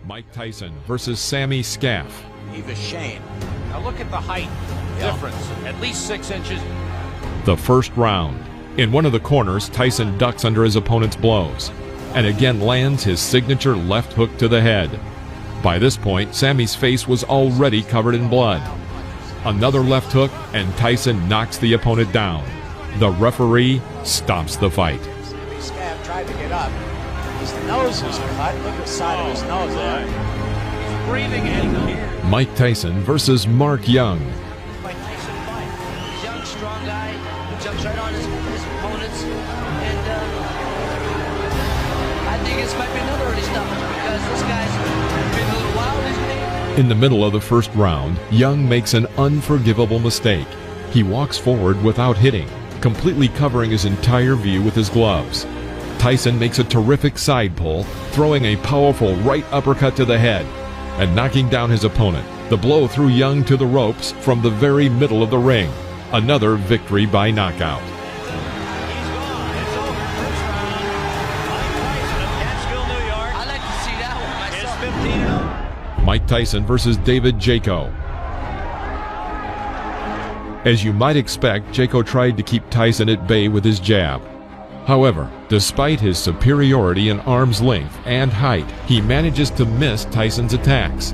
Mike Tyson versus Sammy Scaff. Eva Shane. Now look at the height difference, at least 6 inches. The first round. In one of the corners, Tyson ducks under his opponent's blows and again lands his signature left hook to the head. By this point, Sammy's face was already covered in blood. Another left hook, and Tyson knocks the opponent down. The referee stops the fight. Sammy Scaff tried to get up. His nose was cut. Look at the side of his nose there. He's breathing in. Mike Tyson versus Mark Young. Mike Tyson fight. He's a young, strong guy who jumps right on his opponents. And I think this might be another early stoppage because this guy's been a little wild, isn't he? In the middle of the first round, Young makes an unforgivable mistake. He walks forward without hitting, completely covering his entire view with his gloves. Tyson makes a terrific side pull, throwing a powerful right uppercut to the head and knocking down his opponent. The blow threw Young to the ropes from the very middle of the ring. Another victory by knockout. He's gone. It's over. First round. Mike Tyson of Catskill, New York. I like to see that one myself. Is 15-0. Mike Tyson versus David Jaco. As you might expect, Jaco tried to keep Tyson at bay with his jab. However, despite his superiority in arm's length and height, he manages to miss Tyson's attacks.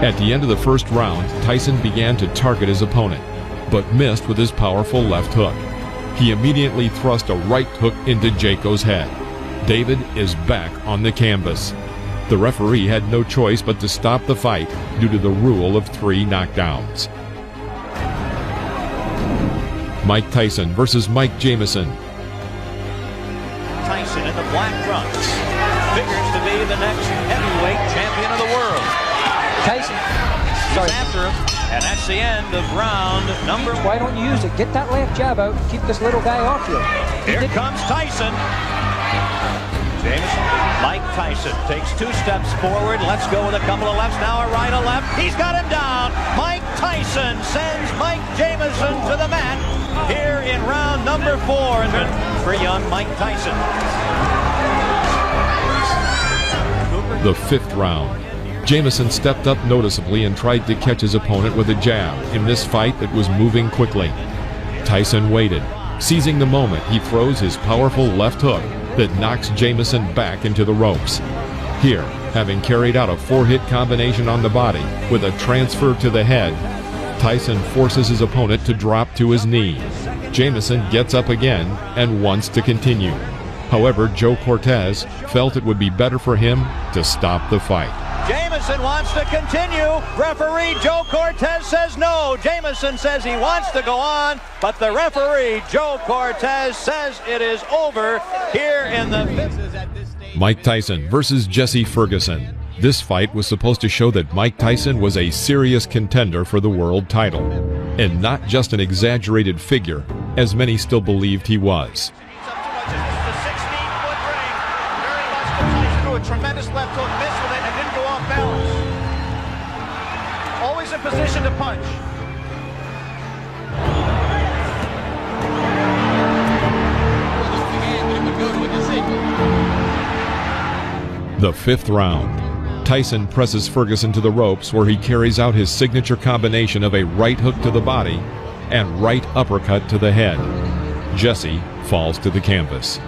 At the end of the first round, Tyson began to target his opponent, but missed with his powerful left hook. He immediately thrust a right hook into Jaco's head. David is back on the canvas. The referee had no choice but to stop the fight due to the rule of 3 knockdowns. Mike Tyson versus Mike Jamison. Tyson in the black trunks. Figures to be the next heavyweight champion of the world. Tyson. He's after him, and that's the end of round number 1. Why don't you use it? Get that left jab out and keep this little guy off you. Here comes Tyson. Jamison. Mike Tyson takes 2 steps forward. Let's go with a couple of lefts. Now a right, a left. He's got him down. Mike Tyson sends Mike Jamison to the mat here in round number 4 for young Mike Tyson. The 5th round. Jamison stepped up noticeably and tried to catch his opponent with a jab in this fight that was moving quickly. Tyson waited. Seizing the moment, he throws his powerful left hook that knocks Jamison back into the ropes. Here, having carried out a 4-hit combination on the body with a transfer to the head, Tyson forces his opponent to drop to his knee. Jamison gets up again and wants to continue. However, Joe Cortez felt it would be better for him to stop the fight. Jamison wants to continue. Referee Joe Cortez says no. Jamison says he wants to go on, but the referee Joe Cortez says it is over here in the 5th. Mike Tyson versus Jesse Ferguson. This fight was supposed to show that Mike Tyson was a serious contender for the world title, and not just an exaggerated figure, as many still believed he was. Tremendous left hook, missed with it, and didn't go off balance. Always in position to punch. The 5th round. Tyson presses Ferguson to the ropes where he carries out his signature combination of a right hook to the body and right uppercut to the head. Jesse falls to the canvas.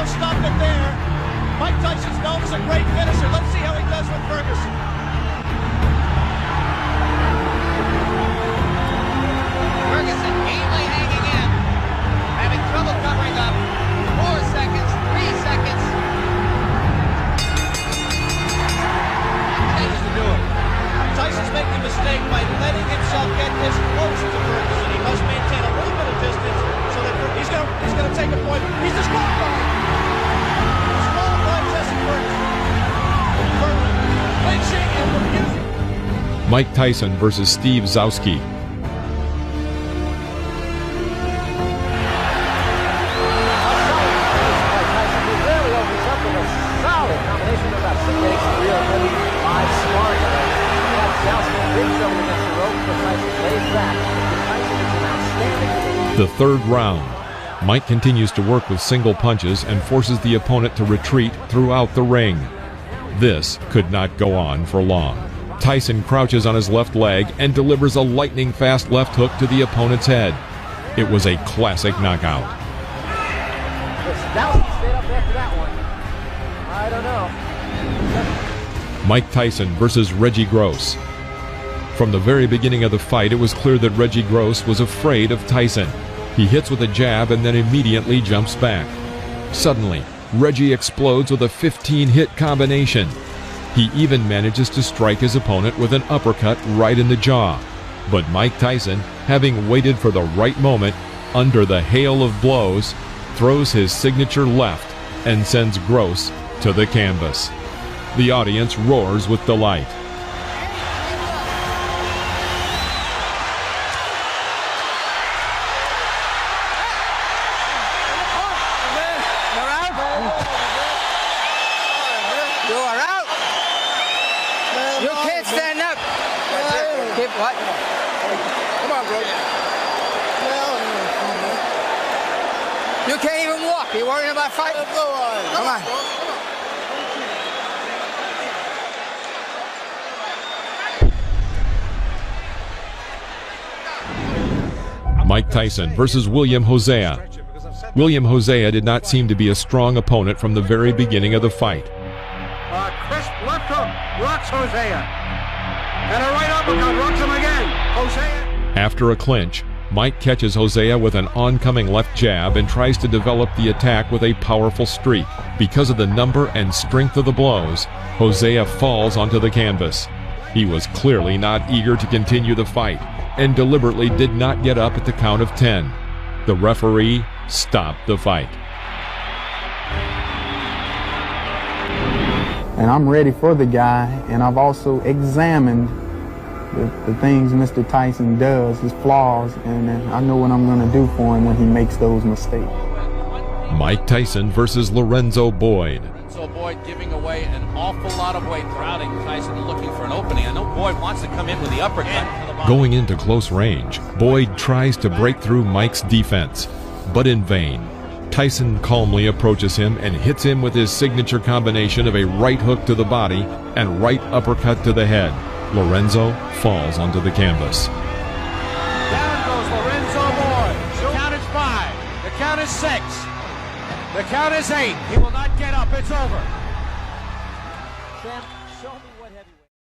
Stopped it there. Mike Tyson's known as a great finisher. Let's see how he does with Ferguson. Ferguson gamely hanging in. mistake by letting himself get this close to Ferguson. He must maintain a little bit of distance so that he's going to take a point. He's disqualified. Disqualified Jesse Ferguson for lynching and refusing. Mike Tyson versus Steve Zowski. The third round. Mike continues to work with single punches and forces the opponent to retreat throughout the ring. This could not go on for long. Tyson crouches on his left leg and delivers a lightning-fast left hook to the opponent's head. It was a classic knockout. Zowski stayed up after that one. I don't know. Mike Tyson versus Reggie Gross. From the very beginning of the fight, it was clear that Reggie Gross was afraid of Tyson. He hits with a jab and then immediately jumps back. Suddenly, Reggie explodes with a 15-hit combination. He even manages to strike his opponent with an uppercut right in the jaw. But Mike Tyson, having waited for the right moment, under the hail of blows, throws his signature left and sends Gross to the canvas. The audience roars with delight. You are out. You can't stand up. Keep what? Come on, bro. You can't even walk. You worrying about fighting? Come on. Mike Tyson versus William Hosea. William Hosea did not seem to be a strong opponent from the very beginning of the fight. Crisp left hook rocks Hosea. And a right uppercut rocks him again. Hosea. After a clinch, Mike catches Hosea with an oncoming left jab and tries to develop the attack with a powerful streak. Because of the number and strength of the blows, Hosea falls onto the canvas. He was clearly not eager to continue the fight and deliberately did not get up at the count of 10. The referee stopped the fight. And I'm ready for the guy, and I've also examined the things Mr. Tyson does, his flaws, and I know what I'm going to do for him when he makes those mistakes. Mike Tyson versus Lorenzo Boyd. So Boyd giving away an awful lot of weight, crowding Tyson looking for an opening. I know Boyd wants to come in with the uppercut. Going into close range, Boyd tries to break through Mike's defense, but in vain. Tyson calmly approaches him and hits him with his signature combination of a right hook to the body and right uppercut to the head. Lorenzo falls onto the canvas. Down goes Lorenzo Boyd. The count is 5. The count is 6. The count is 8. He will not get up. It's over.